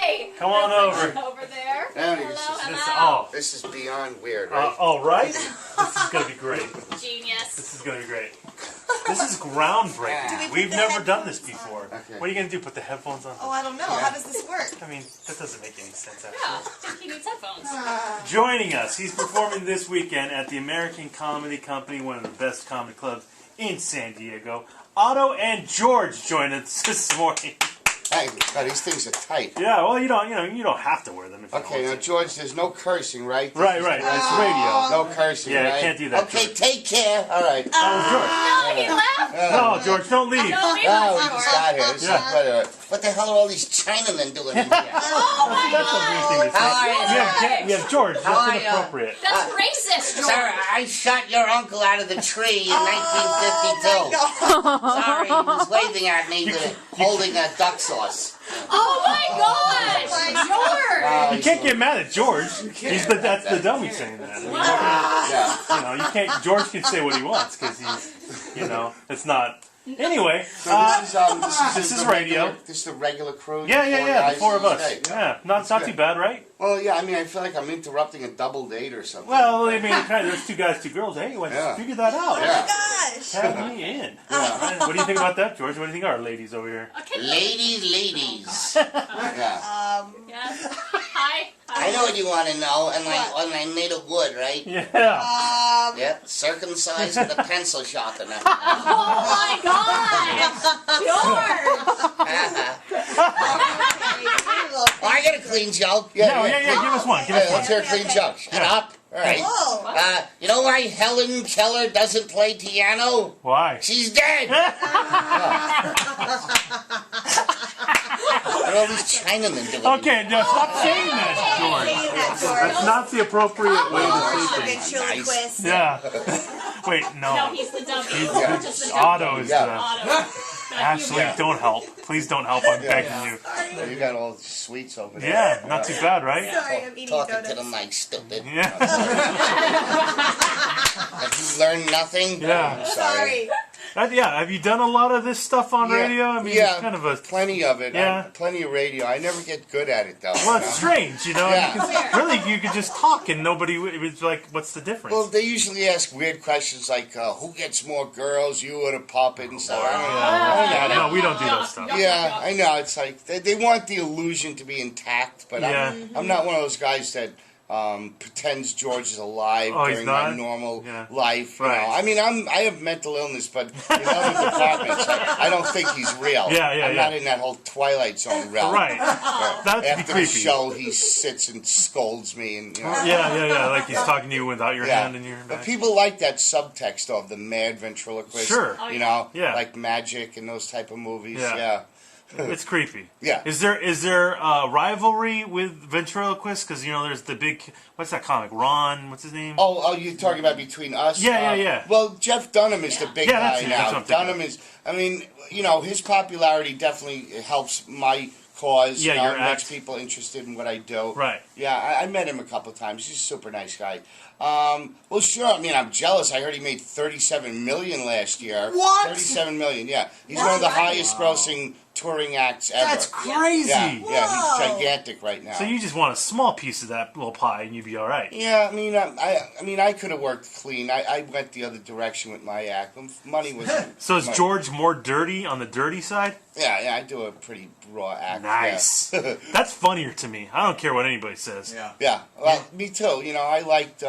Hey! Come on over. Over there. Hello. This is beyond weird, Uh, right? oh, right? This is going to be great. Genius. This is going to be great. This is groundbreaking. We've never done this before. Okay. What are you going to do? Put the headphones on? Oh, I don't know. How does this work? I mean, that doesn't make any sense, Yeah, actually. I think he needs headphones. Joining us, he's performing this weekend at the American Comedy Company, one of the best comedy clubs in San Diego. Otto and George joined us this morning. Hey, these things are tight. Yeah, well, you don't have to wear them if you Okay, now don't want George, there's no cursing, right? Right, it's radio. No cursing, Yeah, right? you can't do that, Okay, George. take care. All right. No, he left. No, George, don't leave. No, he Oh, we left. just got here. This is whatever. What the hell are all these Chinamen doing in here? Oh my That's a weird thing to say. How are you? We have George. How are That's you? inappropriate. That's racist, George. Sir, I shot your uncle out of the tree in 1952. Sorry, he was waving at me with holding a duck sauce. Oh my gosh, George. You can't get mad at George. That's the dummy saying that. I mean, Yeah. you can't. George can say what he wants because he's, it's not. Anyway, this is the radio. This is the regular crew. Yeah, the four of us. Okay. Yeah, not too bad, right? Well, yeah, I mean, I feel like I'm interrupting a double date or something. Well, I mean, there's two guys, two girls. Hey, figure that out. Yeah. Gosh. Tag me in. What do you think about that, George? What do you think of our ladies over here? Okay. Ladies. Yeah. Yes. Hi. I know what you want to know, and I made of wood, right? Yeah. Yep, circumcised with a pencil sharpener. Oh my God, George. Oh, I got a clean joke. Yeah, give us one. Give us Let's one. hear a clean joke. Shut up. All right. Whoa. You know why Helen Keller doesn't play piano? Why? She's dead. What are all these Chinamen doing? Okay, now stop saying that, George. That's not the appropriate way to say things. Ventriloquist. Yeah. Wait, No, no. he's the dummy. Yeah. Just the dummy. Otto is the. Otto. Ashley, don't help. Please don't help. I'm begging you. Oh, you got all the sweets over there. Yeah, not too bad, right? Sorry, I'm eating Talking donuts. to the mic, stupid. Yeah. Have you learned nothing? Yeah. I'm sorry. Have you done a lot of this stuff on radio? I mean, it's kind of a. plenty of it. Yeah. Plenty of radio. I never get good at it, though. Well, it's strange, Yeah. Really, you could just talk and nobody. It was like, what's the difference? Well, they usually ask weird questions like, who gets more girls, you or the puppet, and stuff. No, we don't do that stuff. Yeah, I know. It's like they want the illusion to be intact, but I'm not one of those guys that pretends George is alive during my normal life. You know? I mean, I have mental illness, but in other departments, I don't think he's real. I'm not in that whole Twilight Zone realm. Right. That's After creepy. the show, he sits and scolds me, and Yeah, like he's talking to you without your hand in your back. But people like that subtext of the mad ventriloquist. Sure. You know, like Magic and those type of movies. Yeah. It's creepy. Yeah. Is there rivalry with Ventriloquist? Because there's the big what's that comic? Ron, what's his name? Oh, you're talking about between us? Yeah. Well, Jeff Dunham is the big guy now. Dunham is. I mean, his popularity definitely helps my cause. Yeah, makes people interested in what I do. Right. Yeah, I met him a couple of times. He's a super nice guy. Well, sure. I mean, I'm jealous. I heard he made $37 million last year. What? $37 million. Yeah, he's one of the highest-grossing touring acts ever. That's crazy. Yeah, he's gigantic right now. So you just want a small piece of that little pie, and you'd be all right. Yeah, I mean, I could have worked clean. I went the other direction with my act. Money was. So is George more dirty on the dirty side? Yeah, I do a pretty raw act. Nice. Yeah. That's funnier to me. I don't care what anybody says. Yeah. Well, me too. I liked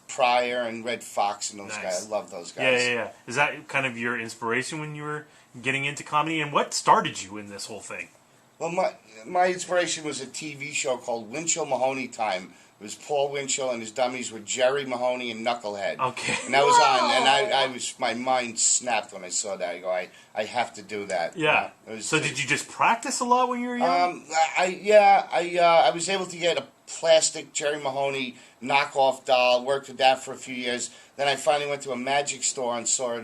Pryor and Red Fox and those guys. I love those guys. Yeah. Is that kind of your inspiration when you were getting into comedy? And what started you in this whole thing? Well, my inspiration was a TV show called Winchell Mahoney Time. It was Paul Winchell and his dummies were Jerry Mahoney and Knucklehead. Okay. And that was on, and my mind snapped when I saw that. I go, I have to do that. Yeah. So did you just practice a lot when you were young? I was able to get a plastic Jerry Mahoney knockoff doll. Worked with that for a few years. Then I finally went to a magic store and saw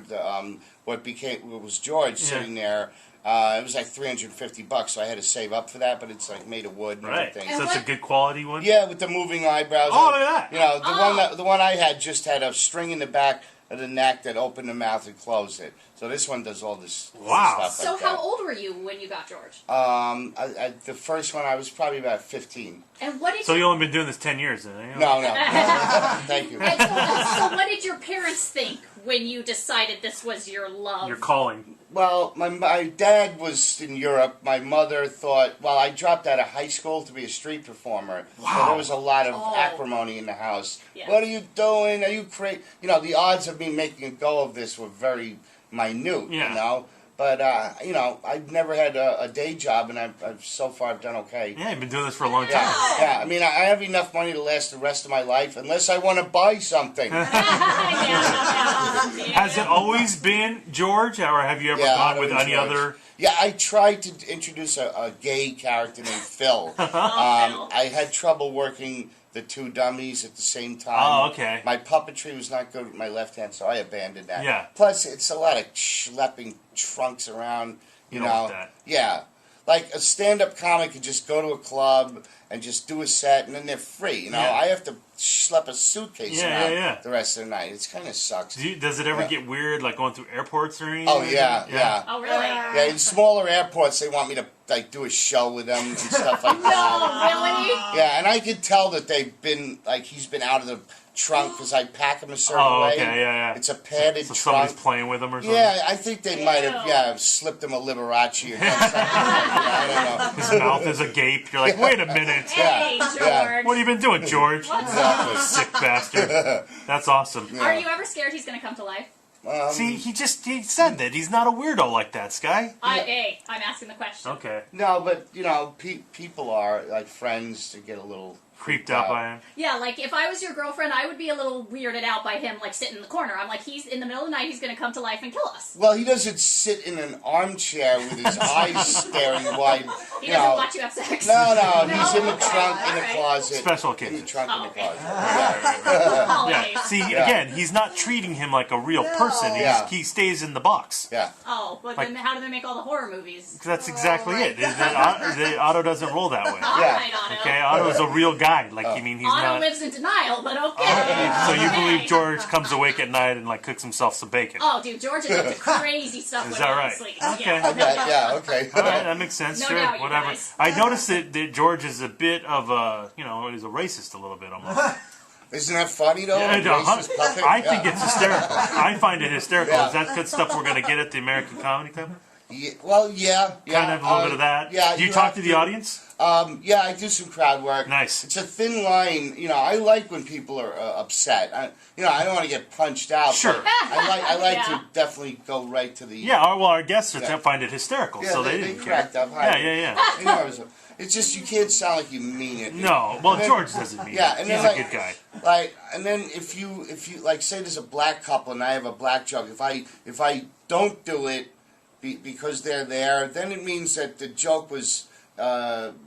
what was George sitting there. It was like $350, so I had to save up for that. But it's like made of wood and everything. So it's a good quality one. Yeah, with the moving eyebrows. Oh, look at that! The one I had just had a string in the back of the neck that opened the mouth and closed it. So So this one does all this Wow. stuff So like how that. old were you when you got George? The first one I was probably about 15. And what did So you... you only been doing this 10 years then? Eh? No. Thank you. And so what did your parents think when you decided this was your love? Your calling. Well, my dad was in Europe. My mother thought, well, I dropped out of high school to be a street performer. Wow. So there was a lot of acrimony in the house. Yeah. What are you doing? Are you crazy? You know, the odds of me making a go of this were very minute, Yeah. you know. But, you know, I've never had a day job, and I've so far done okay. Yeah, you've been doing this for a long time. Yeah, I mean, I have enough money to last the rest of my life, unless I want to buy something. Has it always been George, or have you ever gone with any other? Yeah, I tried to introduce a gay character named Phil. I had trouble working the two dummies at the same time. Oh, okay. My puppetry was not good with my left hand, so I abandoned that. Yeah. Plus, it's a lot of schlepping trunks around, you don't know. want that. Yeah. Like a stand-up comic could just go to a club and just do a set, and then they're free. You know, Yeah. I have to schlep a suitcase Yeah, around the rest of the night. It kind of sucks. Does it ever get weird, like going through airports or anything? Oh yeah. Oh, really? Yeah, in smaller airports, they want me to like do a show with them and stuff like that. No, really? Yeah, and I could tell that they've been like he's been out of the trunk because I pack him a certain way. Okay, yeah. It's a padded So trunk. somebody's playing with them or something? Yeah, I think they might have slipped him a Liberace or done something. I don't know. His mouth is agape. You're like, wait a minute. Hey, George. Yeah. What have you been doing, George? Exactly. Sick bastard. That's awesome. Are you ever scared he's going to come to life? See, he said that. He's not a weirdo like that, Sky. Hey, I'm asking the question. Okay. No, but you know, people are like friends to get a little Creeped out by him. Yeah, like if I was your girlfriend, I would be a little weirded out by him, like sitting in the corner. I'm like, he's in the middle of the night, he's going to come to life and kill us. Well, he doesn't sit in an armchair with his eyes staring wide. He doesn't watch you have sex. No, he's in the trunk, in the Alright. closet. Special In the occasions. trunk, in the closet. Yeah. Holidays. See, again, he's not treating him like a real person. He stays in the box. Yeah. Oh, but then how do they make all the horror movies? That's exactly it. Otto doesn't roll that way. Alright, Otto. Okay, Otto's a real guy. Like, I mean, he's Otto not. lives in denial, but okay. So you believe George comes awake at night and like cooks himself some bacon? Oh, dude, George is up to crazy stuff Is when that he's right? asleep. Okay. Yeah, okay. All right, that makes sense. No Sure, doubt, you whatever. guys. I noticed that George is a bit of a, he's a racist a little bit almost. Isn't that funny though? Yeah, Racist puppet? I think it's hysterical. I find it hysterical. Yeah. Is that good stuff we're going to get at the American Comedy Club? Yeah, well, yeah. Kind of a little bit of that. Yeah. Do you talk to the audience? Yeah, I do some crowd work. Nice. It's a thin line. You know, I like when people are upset. I don't want to get punched out. Sure. But I like Yeah. to definitely go right to the. Yeah, well, our guests find it hysterical, Yeah, so they they didn't cracked care. up. Hi. Yeah. You know, it's just you can't sound like you mean it. No, well, And then- George doesn't mean Yeah, it. and He's then a good guy. Like, and then if you like say there's a black couple and I have a black joke, if I don't do it because they're there, then it means that the joke was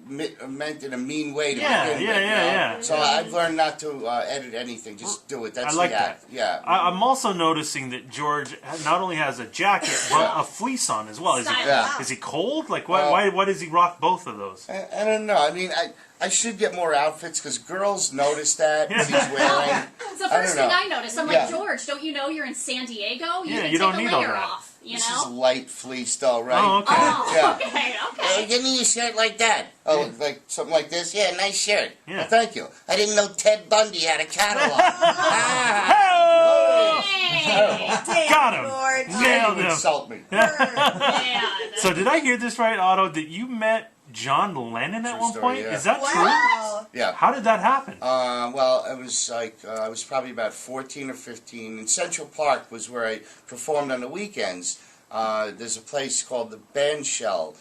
meant in a mean way to begin with. Yeah. So I've learned not to edit anything; just do it. That's I like the act. that. Yeah. I'm also noticing that George not only has a jacket but a fleece on as well. Is he cold? Like why does he rock both of those? I don't know. I mean, I should get more outfits because girls notice that he's wearing. It's the first thing I noticed. I'm like, Yeah. George, don't you know you're in San Diego? You can you don't take need a all layer that. off. You This is know? light fleece, though, right? Oh, okay. Oh, Yeah. okay. Give me a shirt like that. Oh, like something like this? Yeah, nice shirt. Yeah. Well, thank you. I didn't know Ted Bundy had a catalog. Oh! Hey. Got him! George. Nailed Don't him! insult me. Yeah. So did I hear this right, Otto, that you met John Lennon at True one story, point? yeah. Is that Wow. Yeah. true? How did that happen? Well, I was like, I was probably about 14 or 15. In Central Park was where I performed on the weekends. There's a place called the Band Shell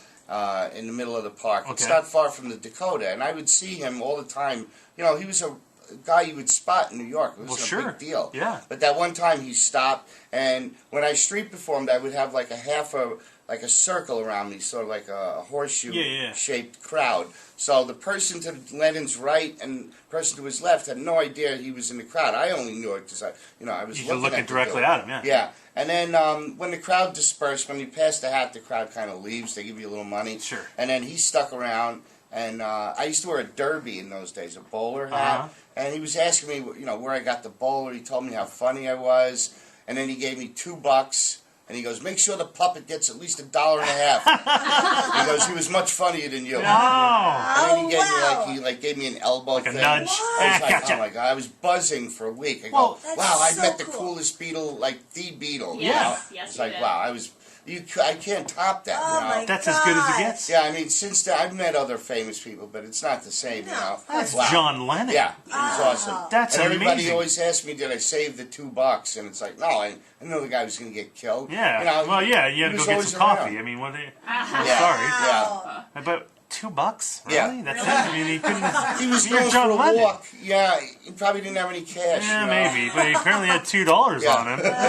in the middle of the park. It's Okay. not far from the Dakota, and I would see him all the time. You know, he was a guy you would spot in New York. It was a big deal. Yeah. But that one time he stopped, and when I street performed, I would have like a circle around me, sort of like a horseshoe-shaped crowd. So the person to Lennon's right and the person to his left had no idea he was in the crowd. I only knew it because I was You're looking at the directly dude. at him, yeah. Yeah. And then when the crowd dispersed, when you pass the hat, the crowd kind of leaves. They give you a little money. Sure. And then he stuck around, and I used to wear a derby in those days, a bowler hat. Uh-huh. And he was asking me, where I got the bowler. He told me how funny I was. And then he gave me $2 And he goes, make sure the puppet gets at least $1.50. He goes, he was much funnier than you. Oh. And then he gave me an elbow like thing. a nudge. I was like, Gotcha. oh my God, I was buzzing for a week. I go, Well, wow, I so met the cool. coolest Beatle, like the Beatle. Yes, You know? yes, It's you like, did. wow, I can't top that. Oh you know? my That's as good as it gosh. gets. Yeah, I mean, since then, I've met other famous people, but it's not the same, you No. know. That's Wow. John Lennon. Yeah, he was awesome. That's and everybody amazing. always asks me, did I save the $2? And it's like, no, I know the guy was going to get killed. Yeah. You know, Well, yeah, you had he to was go get always some coffee. around. I mean, what are you... Yeah. Sorry. Yeah. But $2? Yeah. Really? That's it? I mean, he couldn't... He was You're going John for a Lennon. walk. Yeah, he probably didn't have any cash. Yeah, you know? maybe. But he apparently had $2 Yeah. on him. Makes me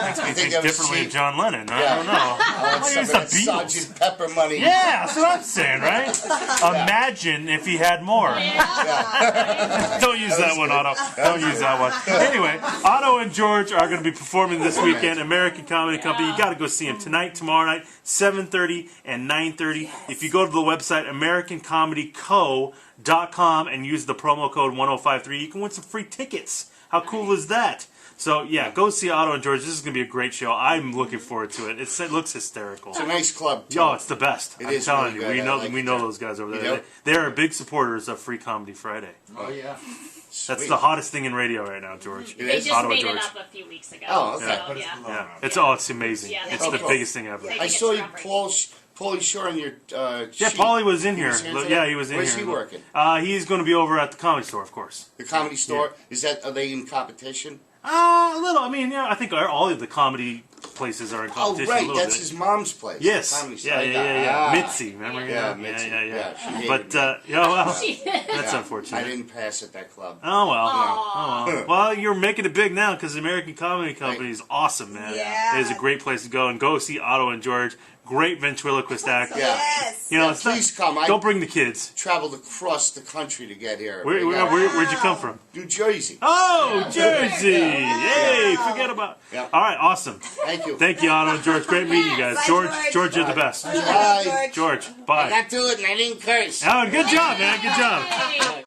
I think think that was differently cheap. of John Lennon. I Yeah. don't know. I want Well, some he's of the that Beatles. Sgt. Pepper money. Yeah, that's what I'm saying, right? Imagine if he had more. Don't use that one, Otto. Don't use that one. Anyway, Otto and George are going to be performing this weekend. American Comedy Company. You got to go see them tonight, tomorrow night, 7:30 and 9:30. If you go to the website AmericanComedyCo.com and use the promo code 1053, you can win some free tickets. How cool is that? So yeah, go see Otto and George. This is going to be a great show. I'm looking forward to it. It looks hysterical. It's a nice club, too. Yo, it's the best. It I'm is telling really you, good. I like we it, know too. those guys over You there. do? They are big supporters of Free Comedy Friday. Oh, yeah. That's Sweet. the hottest thing in radio right now, George. It They is? just Otto and made it George. up a few weeks ago. Oh, okay. So, yeah. Yeah, it's amazing. Yeah, It's they the think biggest thing ever. They I think saw it's you, groundbreaking. Paulie Shore on your Yeah, sheet. Paulie was in He here. was here today? Yeah, he was in Where's here. he working? He's going to be over at the Comedy Store, of course. The Comedy Store? Are they in competition? A little. I mean, yeah, I think all of the comedy places are in Oh, competition a right. little That's bit. his mom's place. Yes. Comedy Store. Yeah, I yeah, got- yeah, yeah. Ah. Mitzi, remember? Yeah, Mitzi. Yeah. Yeah, she hated But, me. yeah, well, She did. that's I unfortunate. didn't pass at that club. Oh, well. Aw. Oh, well. Well, you're making it big now because the American Comedy Company is awesome, man. Yeah. It is a great place to go. And go see Otto and George. Great ventriloquist act. Yeah. Yes. You know, Yeah, it's not- please come. Don't bring the kids. Traveled across the country to get here. Where'd you come from? New Jersey. Oh, Jersey! Yay! Wow. Forget about. Yeah. All right, awesome. Thank you. Thank you, Otto and George. Great meeting you guys. Bye, George, George. you're the best. Bye. George, I bye. got to it and I didn't curse. Oh, good job, man. Good job. Hey.